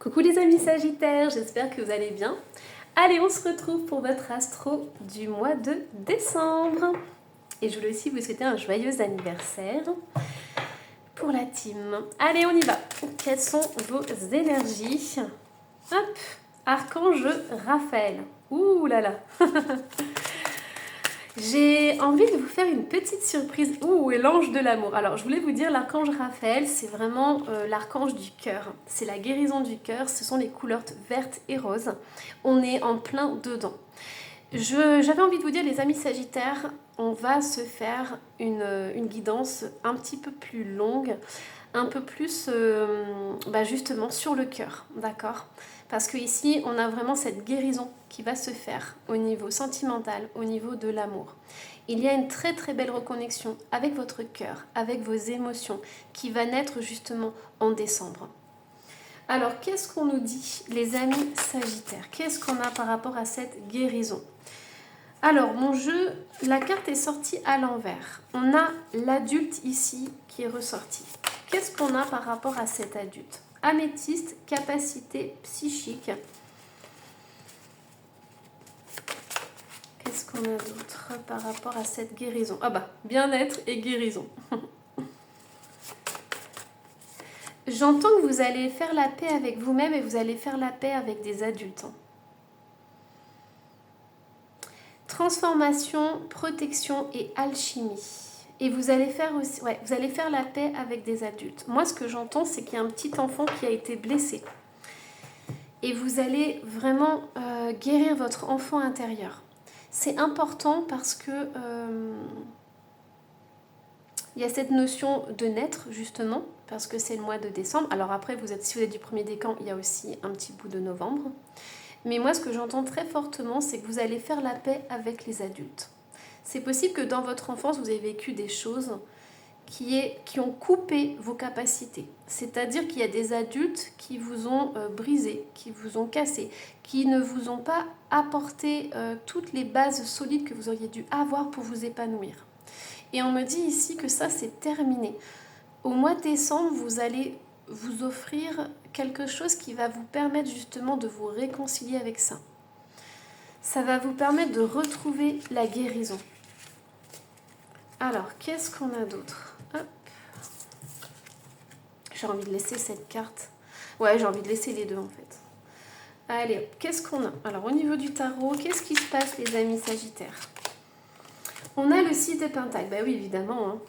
Coucou les amis Sagittaires, j'espère que vous allez bien. Allez, on se retrouve pour votre astro du mois de décembre. Et je voulais aussi vous souhaiter un joyeux anniversaire pour la team. Allez, on y va. Quelles sont vos énergies? Hop, Archange Raphaël. Ouh là là. J'ai envie de vous faire une petite surprise. Ouh, et l'ange de l'amour. Alors, je voulais vous dire, l'archange Raphaël, c'est vraiment l'archange du cœur. C'est la guérison du cœur. Ce sont les couleurs vertes et roses. On est en plein dedans. J'avais envie de vous dire, les amis Sagittaires, on va se faire une guidance un petit peu plus longue, un peu plus justement sur le cœur, d'accord? Parce que ici, on a vraiment cette guérison qui va se faire au niveau sentimental, au niveau de l'amour. Il y a une très très belle reconnexion avec votre cœur, avec vos émotions, qui va naître justement en décembre. Alors, qu'est-ce qu'on nous dit, les amis Sagittaires? Qu'est-ce qu'on a par rapport à cette guérison? Alors, mon jeu, la carte est sortie à l'envers. On a l'adulte ici qui est ressorti. Qu'est-ce qu'on a par rapport à cet adulte? Améthyste, capacité psychique. Qu'est-ce qu'on a d'autre par rapport à cette guérison? Ah bah, bien-être et guérison. J'entends que vous allez faire la paix avec vous-même et vous allez faire la paix avec des adultes. Transformation, protection et alchimie. Et vous allez faire aussi, vous allez faire la paix avec des adultes. Moi, ce que j'entends, c'est qu'il y a un petit enfant qui a été blessé. Et vous allez vraiment guérir votre enfant intérieur. C'est important parce que il y a cette notion de naître, justement, parce que c'est le mois de décembre. Alors après, si vous êtes du premier décan, il y a aussi un petit bout de novembre. Mais moi, ce que j'entends très fortement, c'est que vous allez faire la paix avec les adultes. C'est possible que dans votre enfance, vous ayez vécu des choses qui ont coupé vos capacités. C'est-à-dire qu'il y a des adultes qui vous ont brisé, qui vous ont cassé, qui ne vous ont pas apporté toutes les bases solides que vous auriez dû avoir pour vous épanouir. Et on me dit ici que ça, c'est terminé. Au mois de décembre, vous allez vous offrir quelque chose qui va vous permettre justement de vous réconcilier avec ça. Ça va vous permettre de retrouver la guérison. Alors, qu'est-ce qu'on a d'autre? J'ai envie de laisser cette carte. Ouais, j'ai envie de laisser les deux en fait. Allez, qu'est-ce qu'on a? Alors, au niveau du tarot, qu'est-ce qui se passe, les amis Sagittaires? On a le 6 de Pentacle. Bah oui, évidemment. Hein.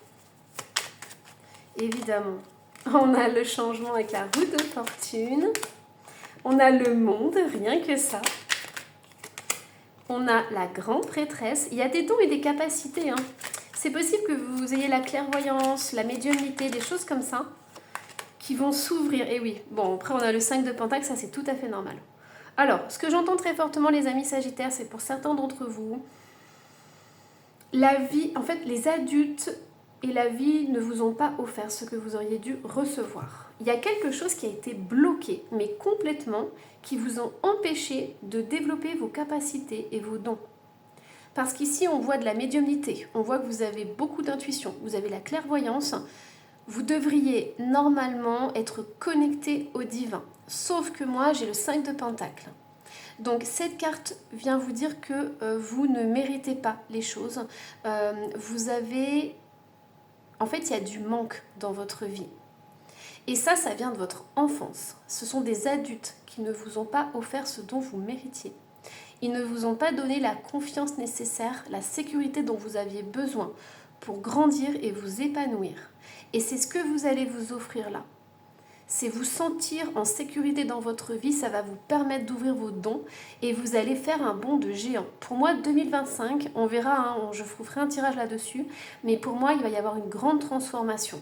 Évidemment. On a le changement avec la roue de fortune. On a le monde, rien que ça. On a la grande prêtresse. Il y a des dons et des capacités. Hein. C'est possible que vous ayez la clairvoyance, la médiumnité, des choses comme ça, qui vont s'ouvrir. Et oui, bon, après on a le 5 de Pentacle, ça c'est tout à fait normal. Alors, ce que j'entends très fortement, les amis Sagittaires, c'est pour certains d'entre vous, la vie, en fait, les adultes et la vie ne vous ont pas offert ce que vous auriez dû recevoir. Il y a quelque chose qui a été bloqué, mais complètement, qui vous ont empêché de développer vos capacités et vos dons. Parce qu'ici, on voit de la médiumnité, on voit que vous avez beaucoup d'intuition, vous avez la clairvoyance, vous devriez normalement être connecté au divin. Sauf que moi, j'ai le 5 de Pentacle. Donc cette carte vient vous dire que vous ne méritez pas les choses. Vous avez... En fait, il y a du manque dans votre vie. Et ça vient de votre enfance. Ce sont des adultes qui ne vous ont pas offert ce dont vous méritiez. Ils ne vous ont pas donné la confiance nécessaire, la sécurité dont vous aviez besoin pour grandir et vous épanouir. Et c'est ce que vous allez vous offrir là. C'est vous sentir en sécurité dans votre vie, ça va vous permettre d'ouvrir vos dons et vous allez faire un bond de géant. Pour moi, 2025, on verra, hein, je vous ferai un tirage là-dessus, mais pour moi, il va y avoir une grande transformation.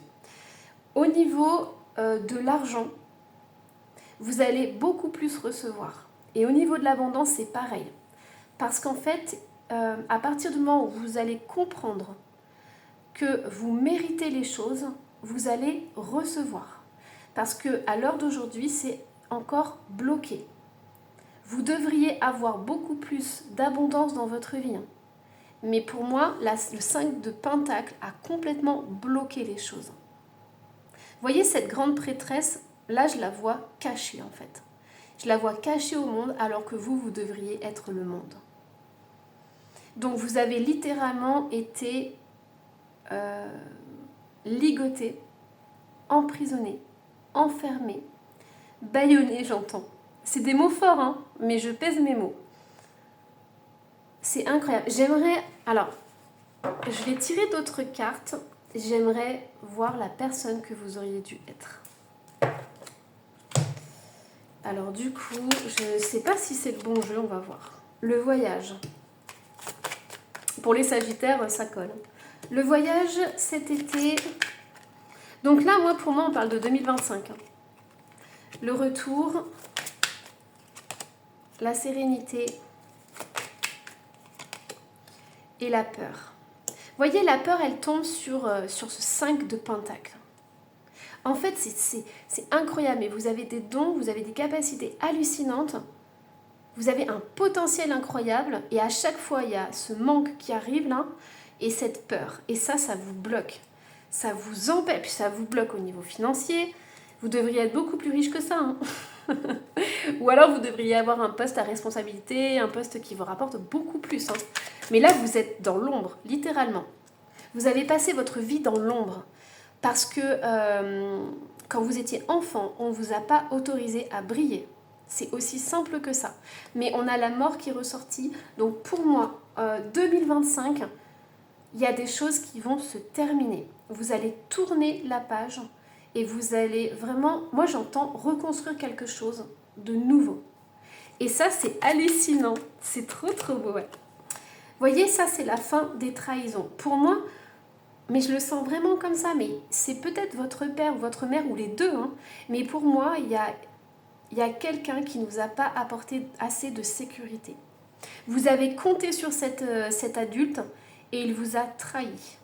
Au niveau de l'argent, vous allez beaucoup plus recevoir. Et au niveau de l'abondance, c'est pareil. Parce qu'en fait, à partir du moment où vous allez comprendre que vous méritez les choses, vous allez recevoir. Parce qu'à l'heure d'aujourd'hui, c'est encore bloqué. Vous devriez avoir beaucoup plus d'abondance dans votre vie. Mais pour moi, le 5 de Pentacle a complètement bloqué les choses. Vous voyez cette grande prêtresse, là je la vois cachée en fait. Je la vois cachée au monde alors que vous devriez être le monde. Donc vous avez littéralement été ligoté, emprisonné, enfermé, bâillonné, j'entends. C'est des mots forts, hein, mais je pèse mes mots. C'est incroyable. J'aimerais... Alors, je vais tirer d'autres cartes. J'aimerais voir la personne que vous auriez dû être. Alors du coup, je ne sais pas si c'est le bon jeu, on va voir. Le voyage. Pour les Sagittaires, ça colle. Le voyage cet été... Donc là, pour moi, on parle de 2025. Le retour, la sérénité et la peur. Vous voyez, la peur, elle tombe sur ce 5 de pentacle. En fait, c'est incroyable, mais vous avez des dons, vous avez des capacités hallucinantes, vous avez un potentiel incroyable, et à chaque fois, il y a ce manque qui arrive là, et cette peur. Et ça vous bloque. Ça vous empêche, puis ça vous bloque au niveau financier. Vous devriez être beaucoup plus riche que ça. Hein. Ou alors, vous devriez avoir un poste à responsabilité, un poste qui vous rapporte beaucoup plus. Hein. Mais là, vous êtes dans l'ombre, littéralement. Vous avez passé votre vie dans l'ombre. Parce que quand vous étiez enfant, on ne vous a pas autorisé à briller. C'est aussi simple que ça. Mais on a la mort qui est ressortie. Donc pour moi, 2025, il y a des choses qui vont se terminer. Vous allez tourner la page et vous allez vraiment, moi j'entends reconstruire quelque chose de nouveau. Et ça, c'est hallucinant. C'est trop beau. Ouais. Vous voyez, ça, c'est la fin des trahisons. Pour moi, mais je le sens vraiment comme ça, mais c'est peut-être votre père ou votre mère ou les deux, hein. Mais pour moi, il y a quelqu'un qui ne nous a pas apporté assez de sécurité. Vous avez compté sur cet adulte et il vous a trahi.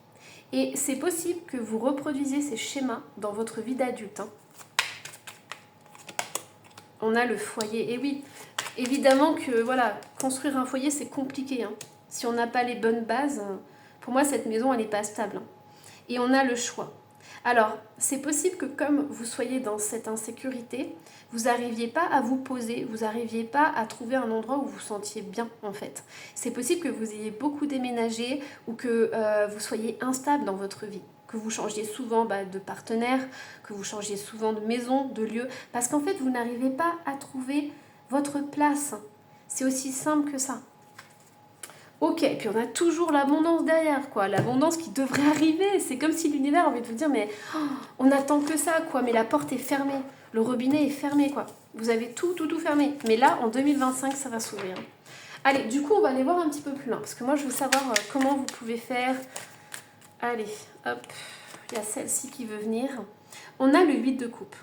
Et c'est possible que vous reproduisiez ces schémas dans votre vie d'adulte. Hein. On a le foyer. Et oui, évidemment que voilà, construire un foyer, c'est compliqué. Hein. Si on n'a pas les bonnes bases, pour moi, cette maison, elle n'est pas stable. Hein. Et on a le choix. Alors, c'est possible que comme vous soyez dans cette insécurité, vous n'arriviez pas à vous poser, vous n'arriviez pas à trouver un endroit où vous vous sentiez bien en fait. C'est possible que vous ayez beaucoup déménagé ou que vous soyez instable dans votre vie, que vous changiez souvent de partenaire, que vous changiez souvent de maison, de lieu, parce qu'en fait vous n'arrivez pas à trouver votre place. C'est aussi simple que ça. Ok, puis on a toujours l'abondance derrière, quoi. L'abondance qui devrait arriver. C'est comme si l'univers a envie de vous dire, mais on n'attend que ça, quoi. Mais la porte est fermée. Le robinet est fermé, quoi. Vous avez tout fermé. Mais là, en 2025, ça va s'ouvrir. Allez, du coup, on va aller voir un petit peu plus loin. Parce que moi, je veux savoir comment vous pouvez faire. Allez, hop. Il y a celle-ci qui veut venir. On a le 8 de coupe.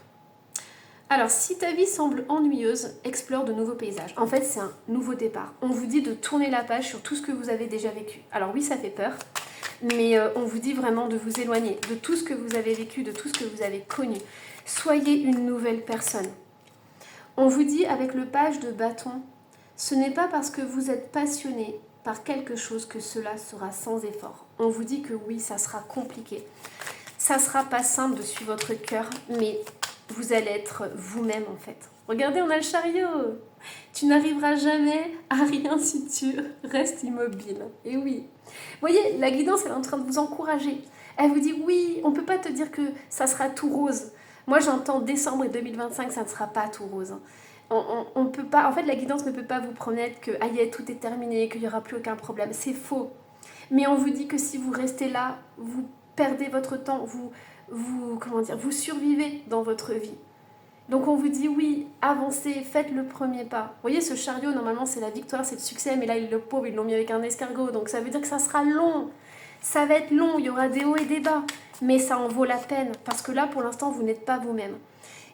Alors, si ta vie semble ennuyeuse, explore de nouveaux paysages. En fait, c'est un nouveau départ. On vous dit de tourner la page sur tout ce que vous avez déjà vécu. Alors oui, ça fait peur, mais on vous dit vraiment de vous éloigner de tout ce que vous avez vécu, de tout ce que vous avez connu. Soyez une nouvelle personne. On vous dit avec le page de bâton, ce n'est pas parce que vous êtes passionné par quelque chose que cela sera sans effort. On vous dit que oui, ça sera compliqué. Ça sera pas simple de suivre votre cœur, mais vous allez être vous-même en fait. Regardez, on a le chariot. Tu n'arriveras jamais à rien si tu restes immobile. Et oui. Vous voyez, la guidance, elle est en train de vous encourager. Elle vous dit oui, on ne peut pas te dire que ça sera tout rose. Moi, j'entends décembre 2025, ça ne sera pas tout rose. On peut pas, en fait, la guidance ne peut pas vous promettre que aïe, tout est terminé, qu'il n'y aura plus aucun problème. C'est faux. Mais on vous dit que si vous restez là, vous perdez votre temps, vous survivez dans votre vie. Donc on vous dit oui, avancez, faites le premier pas. Vous voyez, ce chariot, normalement, c'est la victoire, c'est le succès, mais là, le pauvre, ils l'ont mis avec un escargot. Donc ça veut dire que ça sera long. Ça va être long, il y aura des hauts et des bas. Mais ça en vaut la peine, parce que là, pour l'instant, vous n'êtes pas vous-même.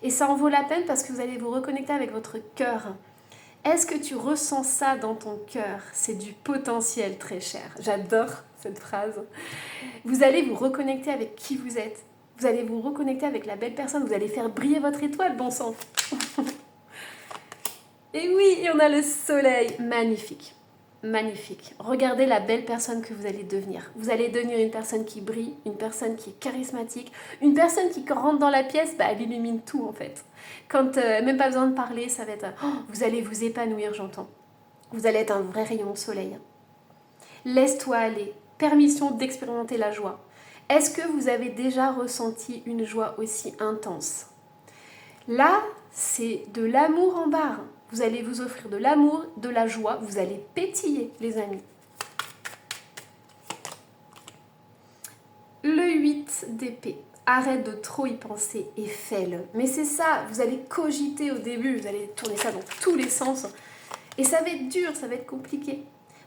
Et ça en vaut la peine parce que vous allez vous reconnecter avec votre cœur. Est-ce que tu ressens ça dans ton cœur? C'est du potentiel, très cher. J'adore cette phrase. Vous allez vous reconnecter avec qui vous êtes. Vous allez vous reconnecter avec la belle personne. Vous allez faire briller votre étoile, bon sang. Et oui, et on a le soleil. Magnifique. magnifique. Regardez la belle personne que vous allez devenir. Vous allez devenir une personne qui brille, une personne qui est charismatique, une personne qui quand rentre dans la pièce, elle illumine tout en fait. Quand même pas besoin de parler, ça va être... vous allez vous épanouir, j'entends. Vous allez être un vrai rayon de soleil. Laisse-toi aller. Permission d'expérimenter la joie. Est-ce que vous avez déjà ressenti une joie aussi intense? Là, c'est de l'amour en barre. Vous allez vous offrir de l'amour, de la joie. Vous allez pétiller, les amis. Le 8 d'épée. Arrête de trop y penser et fais-le. Mais c'est ça, vous allez cogiter au début. Vous allez tourner ça dans tous les sens. Et ça va être dur, ça va être compliqué.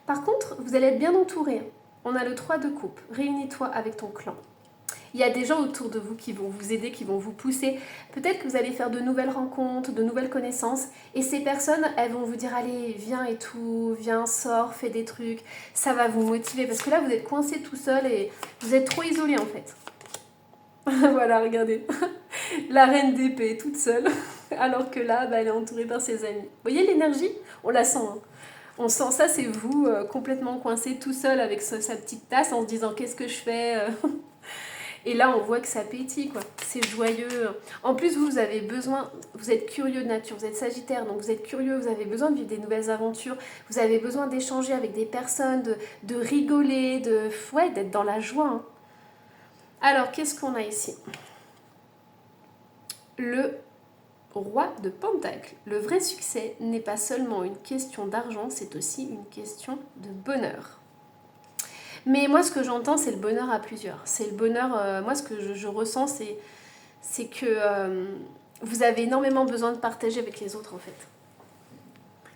Par contre, vous allez être bien entouré. On a le 3 de coupe. Réunis-toi avec ton clan. Il y a des gens autour de vous qui vont vous aider, qui vont vous pousser. Peut-être que vous allez faire de nouvelles rencontres, de nouvelles connaissances. Et ces personnes, elles vont vous dire, allez, viens et tout, viens, sors, fais des trucs. Ça va vous motiver. Parce que là, vous êtes coincé tout seul et vous êtes trop isolé en fait. Voilà, regardez. La reine d'épée, toute seule. Alors que là, elle est entourée par ses amis. Vous voyez l'énergie? On la sent. Hein. On sent ça, c'est vous, complètement coincé tout seul avec sa petite tasse en se disant, qu'est-ce que je fais? Et là, on voit que ça pétille, quoi. C'est joyeux. En plus, vous avez besoin, vous êtes curieux de nature, vous êtes Sagittaire, donc vous êtes curieux, vous avez besoin de vivre des nouvelles aventures, vous avez besoin d'échanger avec des personnes, de rigoler, d'être dans la joie. Hein. Alors, qu'est-ce qu'on a ici? Le roi de Pentacle. Le vrai succès n'est pas seulement une question d'argent, c'est aussi une question de bonheur. Mais moi, ce que j'entends, c'est le bonheur à plusieurs. C'est le bonheur, moi, ce que je ressens, c'est que vous avez énormément besoin de partager avec les autres, en fait.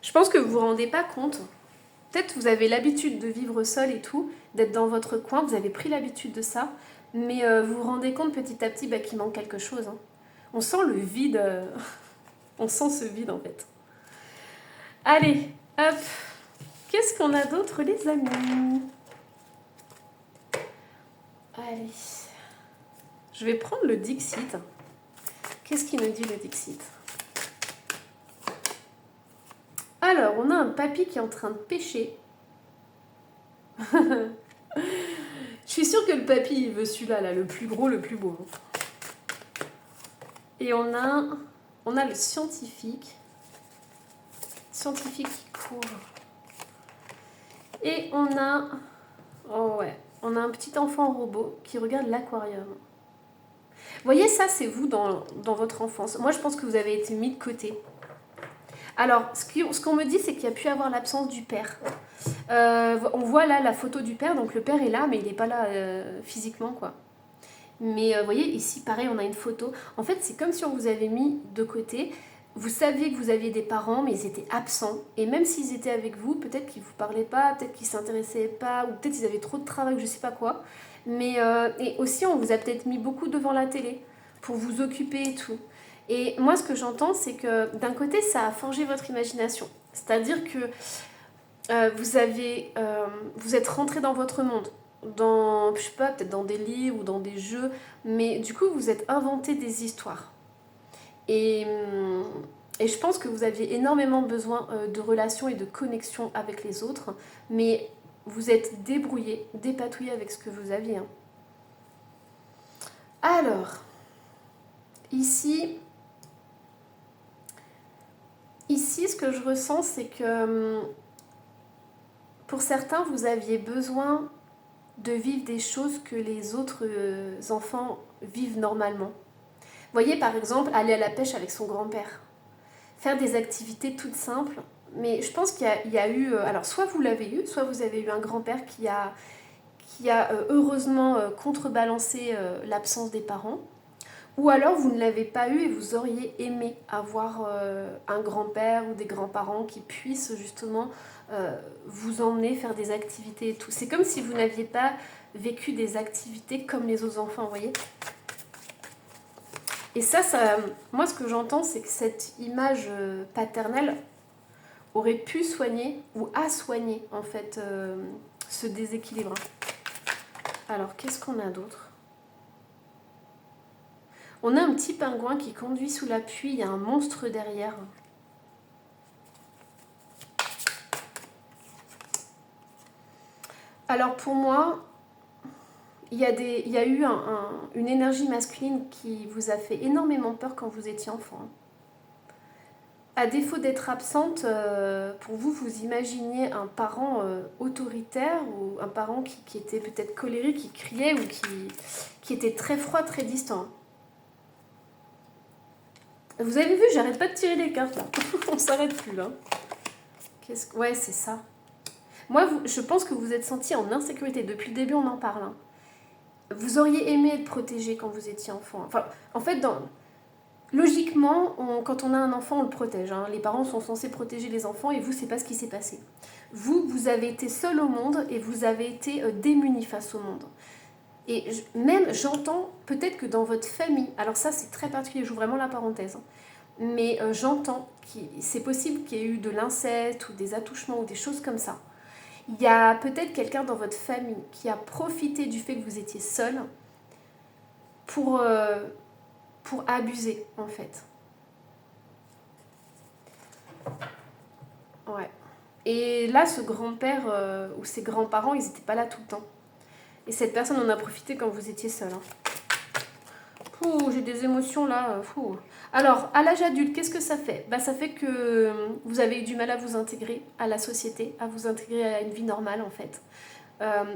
Je pense que vous ne vous rendez pas compte. Peut-être que vous avez l'habitude de vivre seul et tout, d'être dans votre coin, vous avez pris l'habitude de ça, mais vous vous rendez compte petit à petit qu'il manque quelque chose. Hein. On sent le vide, on sent ce vide, en fait. Allez, hop. Qu'est-ce qu'on a d'autre, les amis ? Allez, je vais prendre le Dixit. Qu'est-ce qu'il nous dit le Dixit? Alors, on a un papy qui est en train de pêcher. Je suis sûre que le papy, il veut celui-là, là, le plus gros, le plus beau. Et on a le scientifique. Scientifique qui court. Et on a... Oh ouais. On a un petit enfant robot qui regarde l'aquarium. Vous voyez, ça, c'est vous dans votre enfance. Moi, je pense que vous avez été mis de côté. Alors, ce qu'on me dit, c'est qu'il y a pu avoir l'absence du père. On voit là la photo du père, donc le père est là, mais il n'est pas là physiquement, quoi. Mais vous voyez, ici, pareil, on a une photo. En fait, c'est comme si on vous avait mis de côté. Vous saviez que vous aviez des parents, mais ils étaient absents. Et même s'ils étaient avec vous, peut-être qu'ils ne vous parlaient pas, peut-être qu'ils ne s'intéressaient pas, ou peut-être qu'ils avaient trop de travail, ou je ne sais pas quoi. Mais et aussi, on vous a peut-être mis beaucoup devant la télé pour vous occuper et tout. Et moi, ce que j'entends, c'est que d'un côté, ça a forgé votre imagination. C'est-à-dire que vous êtes rentré dans votre monde. Je sais pas, peut-être dans des livres ou dans des jeux. Mais du coup, vous êtes inventé des histoires. Et je pense que vous aviez énormément besoin de relations et de connexion avec les autres, mais vous êtes débrouillé, dépatouillé avec ce que vous aviez. Hein. Alors, ici, ce que je ressens, c'est que pour certains, vous aviez besoin de vivre des choses que les autres enfants vivent normalement. Voyez par exemple aller à la pêche avec son grand-père, faire des activités toutes simples, mais je pense qu'il y a eu, alors soit vous l'avez eu, soit vous avez eu un grand-père qui a heureusement contrebalancé l'absence des parents, ou alors vous ne l'avez pas eu et vous auriez aimé avoir un grand-père ou des grands-parents qui puissent justement vous emmener faire des activités et tout. C'est comme si vous n'aviez pas vécu des activités comme les autres enfants, vous voyez ? Et ça, moi, ce que j'entends, c'est que cette image paternelle aurait pu soigner ou a soigné, en fait, ce déséquilibre. Alors, qu'est-ce qu'on a d'autre ? On a un petit pingouin qui conduit sous la pluie, il y a un monstre derrière. Alors pour moi, il y a eu une énergie masculine qui vous a fait énormément peur quand vous étiez enfant. À défaut d'être absente, pour vous, vous imaginiez un parent autoritaire ou un parent qui était peut-être colérique, qui criait ou qui était très froid, très distant. Vous avez vu, j'arrête pas de tirer les cartes là. On s'arrête plus là. Ouais, c'est ça. Moi, je pense que vous êtes senti en insécurité. Depuis le début, on en parle. Hein. Vous auriez aimé être protégé quand vous étiez enfant. Enfin, en fait, logiquement, quand on a un enfant, on le protège. Hein. Les parents sont censés protéger les enfants et vous, c'est pas ce qui s'est passé. Vous avez été seul au monde et vous avez été démuni face au monde. Et même, j'entends peut-être que dans votre famille, alors ça c'est très particulier, j'ouvre vraiment la parenthèse, hein, mais j'entends que c'est possible qu'il y ait eu de l'inceste ou des attouchements ou des choses comme ça. Il y a peut-être quelqu'un dans votre famille qui a profité du fait que vous étiez seul pour abuser, en fait. Ouais. Et là, ce grand-père ou ses grands-parents, ils n'étaient pas là tout le temps. Et cette personne en a profité quand vous étiez seul. Hein. J'ai des émotions là. Alors, à l'âge adulte, qu'est-ce que ça fait ? Ça fait que vous avez eu du mal à vous intégrer à la société, à vous intégrer à une vie normale en fait.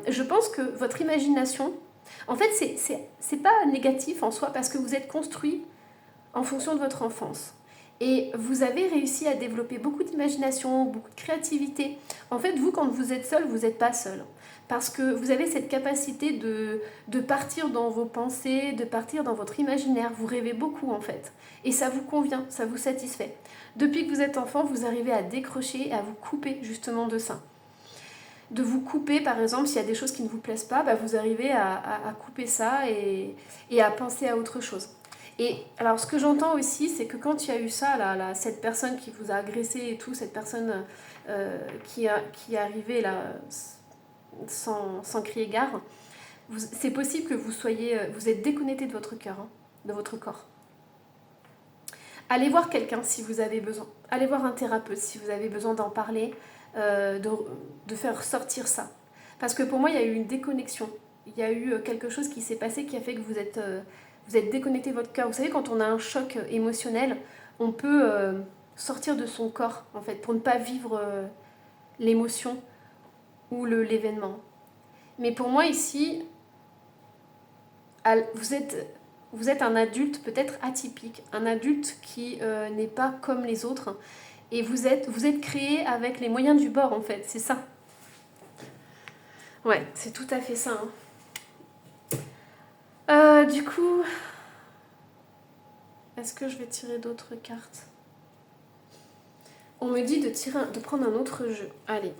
Je pense que votre imagination, en fait, c'est pas négatif en soi parce que vous êtes construit en fonction de votre enfance. Et vous avez réussi à développer beaucoup d'imagination, beaucoup de créativité. En fait, vous, quand vous êtes seul, vous n'êtes pas seul. Parce que vous avez cette capacité de partir dans vos pensées, de partir dans votre imaginaire. Vous rêvez beaucoup, en fait. Et ça vous convient, ça vous satisfait. Depuis que vous êtes enfant, vous arrivez à décrocher et à vous couper justement de ça. De vous couper, par exemple, s'il y a des choses qui ne vous plaisent pas, vous arrivez à couper ça et à penser à autre chose. Et alors, ce que j'entends aussi, c'est que quand il y a eu ça, cette personne qui vous a agressé et tout, cette personne qui est arrivée là sans crier gare, c'est possible que vous êtes déconnecté de votre cœur, hein, de votre corps. Allez voir quelqu'un si vous avez besoin. Allez voir un thérapeute si vous avez besoin d'en parler, de faire sortir ça. Parce que pour moi, il y a eu une déconnexion. Il y a eu quelque chose qui s'est passé qui a fait que vous êtes déconnecté de votre cœur. Vous savez, quand on a un choc émotionnel, on peut sortir de son corps, en fait, pour ne pas vivre l'émotion ou l'événement. Mais pour moi, ici, vous êtes un adulte peut-être atypique, un adulte qui n'est pas comme les autres. Et vous êtes créé avec les moyens du bord, en fait, c'est ça. Ouais, c'est tout à fait ça. Hein. Du coup, est-ce que je vais tirer d'autres cartes ? On me dit de prendre un autre jeu. Allez,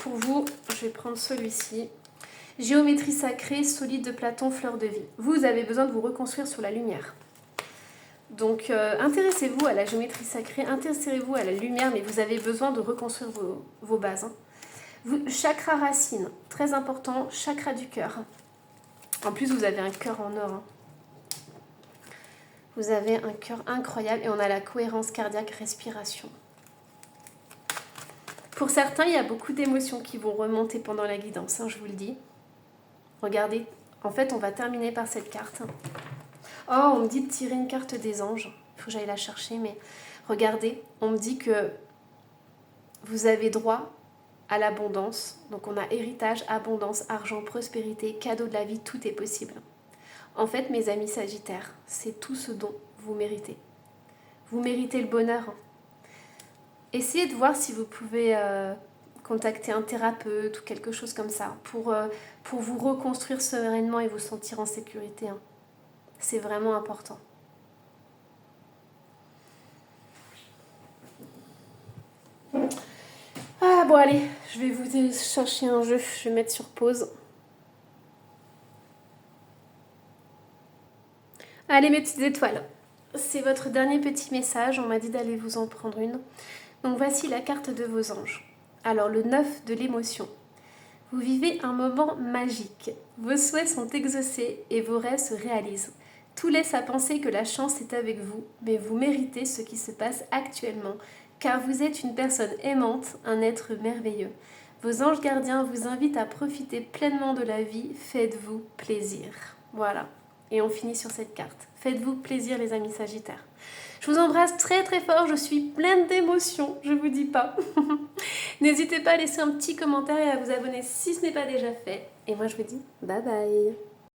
pour vous, je vais prendre celui-ci. Géométrie sacrée, solide de Platon, fleur de vie. Vous avez besoin de vous reconstruire sur la lumière. Donc, intéressez-vous à la géométrie sacrée, intéressez-vous à la lumière, mais vous avez besoin de reconstruire vos bases. Hein. Chakra racine, très important, chakra du cœur. En plus, vous avez un cœur en or. Hein. Vous avez un cœur incroyable et on a la cohérence cardiaque, respiration. Pour certains, il y a beaucoup d'émotions qui vont remonter pendant la guidance, hein, je vous le dis. Regardez, en fait, on va terminer par cette carte. Oh, on me dit de tirer une carte des anges. Il faut que j'aille la chercher, mais regardez, on me dit que vous avez droit à l'abondance. Donc on a héritage, abondance, argent, prospérité, cadeau de la vie, tout est possible. En fait, mes amis Sagittaires, c'est tout ce dont vous méritez. Vous méritez le bonheur. Essayez de voir si vous pouvez contacter un thérapeute ou quelque chose comme ça pour vous reconstruire sereinement et vous sentir en sécurité. Hein. C'est vraiment important. Ah bon allez, je vais vous chercher un jeu, je vais mettre sur pause. Allez mes petites étoiles, c'est votre dernier petit message, on m'a dit d'aller vous en prendre une. Donc voici la carte de vos anges. Alors le 9 de l'émotion. Vous vivez un moment magique. Vos souhaits sont exaucés et vos rêves se réalisent. Tout laisse à penser que la chance est avec vous, mais vous méritez ce qui se passe actuellement, car vous êtes une personne aimante, un être merveilleux. Vos anges gardiens vous invitent à profiter pleinement de la vie. Faites-vous plaisir. Voilà. Et on finit sur cette carte. Faites-vous plaisir les amis Sagittaires. Je vous embrasse très très fort, je suis pleine d'émotions, je vous dis pas. N'hésitez pas à laisser un petit commentaire et à vous abonner si ce n'est pas déjà fait. Et moi je vous dis bye bye.